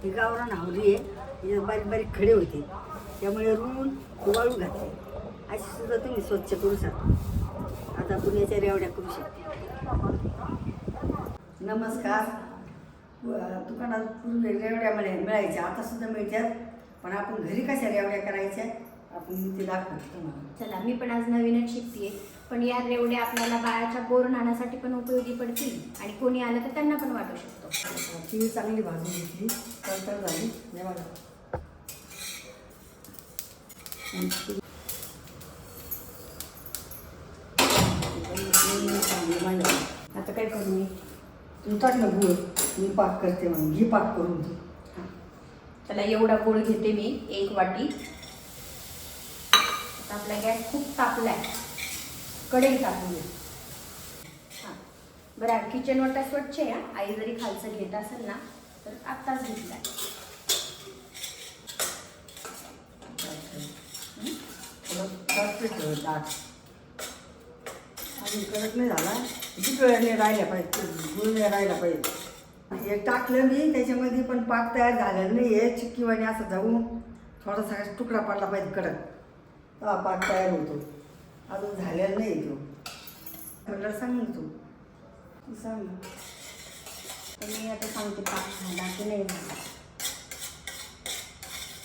ही गावरान आवरी आहे, तिच्यात बारीक बारीक खडे होते, त्यामुळे रुळून वाळू घातले. अशी सुद्धा तुम्ही स्वच्छ करू शकता. आता आपण याच्या रेवड्या करू शकतो. नमस्कार. दुकानात पूर्वी रेवड्या मिळायच्या, आता सुद्धा मिळतात, पण आपण घरी कशा रेवड्या करायच्या आपण ते दाखवतो तुम्हाला. चला, मी पण आज नवीनच शिकतेय, पण या रेवड्या आपल्याला बाळाच्या बोरणासाठी पण उपयोगी पडतील आणि कोणी आलं तर त्यांना पण वाटू शकतो. ती चांगली भाजून घेतली, तर झाली. आता काय करू मी? तू टाक ना गुळ, मी पाक करते म्हणून घी पाक करून तू. त्याला एवढा गुळ घेते मी, 1 वाटी. आता आपला गॅस खूप तापलाय, कढई टाकून घे. हां बरं, किचन वाटा स्वच्छ आहे. आई जरी खालचं घेत असेल ना तर आत्ताच घेतलाय. अजून कडक नाही झाला, किती वेळाने राहिल्या पाहिजे, गुळ नाही राहिला पाहिजे. हे टाकलं मी त्याच्यामध्ये, पण पाक तयार झालेला नाही आहे. चिक्कीवाणी असं जाऊन थोडासा तुकडा पडला पाहिजे कडक, हा पाक तयार होतो. अजून झालेला नाही तो. म्हटलं सांग तू सांग. तर मी आता सांगते पाक झाला की नाही झाला.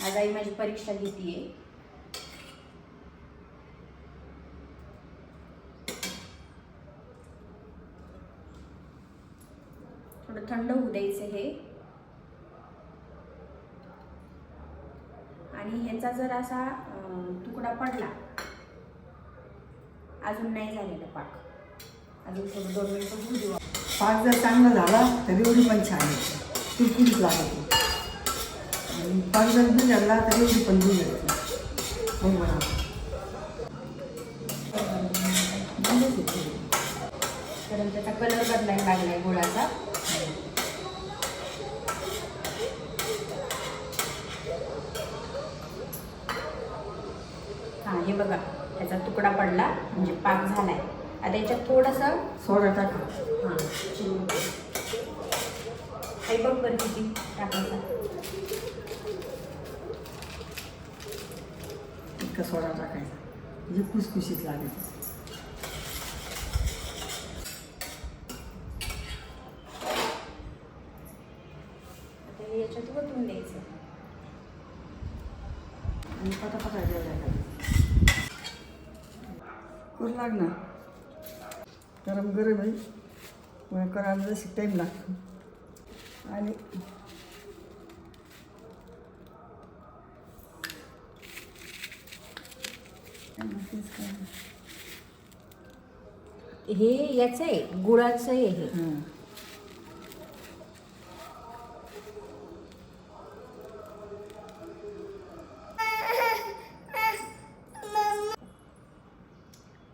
आज आई माझी परीक्षा घेतीये. थोडं थंड होऊ द्यायचं हे. आणि ह्याचा जर असा तुकडा पडला, अजून नाही झालेला पाक, अजून थोडं 2 मिनिटं होऊ देऊ. पाक जर चांगला झाला तर एवढी पण छान येते, कुरकुरीत लागते. आणि पाक जर बिघडला तर एवढी पण बिघडते. कारण त्याचा कलर बदलायला लागलाय गुळाचा. हां हे बघा, त्याचा तुकडा पडला म्हणजे पाक झालाय. आता याच्यात थोडंसं सोडा टाका. हां काही बघ बरं किती टाकायचा. इतका सोडा टाकायचा म्हणजे खुसखुशीत लागेल. आता हे याच्यात ओतून द्यायचं आणि पटापटा जेवढ्या करू लाग ना. गरम गरम आहे, मग करायला जशी टाईम लागतो. आणि हे याचं आहे, गुळाचं आहे हे.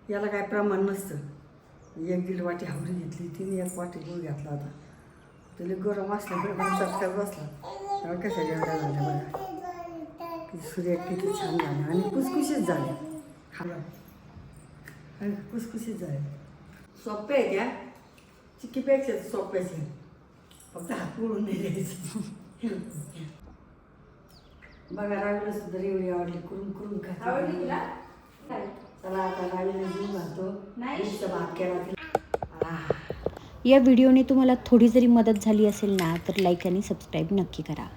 याला काय प्रमाण नसतं. 1-1.5 वाटी हावरी घेतली, 1 वाटी गूळ घातला होता. त्याला गरम असल्यामुळे पण चटका बसला. तेव्हा कशा जेवढ्या झाल्या बघा, की सूर्य किती छान झाले आणि खुसखुशीत झाले. खाला आणि खुसखुशीत झाले. सोपे आहे त्या, चिक्कीपेक्षा सोप्याच आहे. फक्त हात मोडून नाही द्यायचं. बघा रावीला सुद्धा एवढी आवडली, करून करून खा. आवडली तुला? चला आता रावीला जीव घालतो. भात केला. या व्हिडिओने तुम्हाला थोडी जरी मदत झाली असेल ना तर लाईक आणि सबस्क्राईब नक्की करा.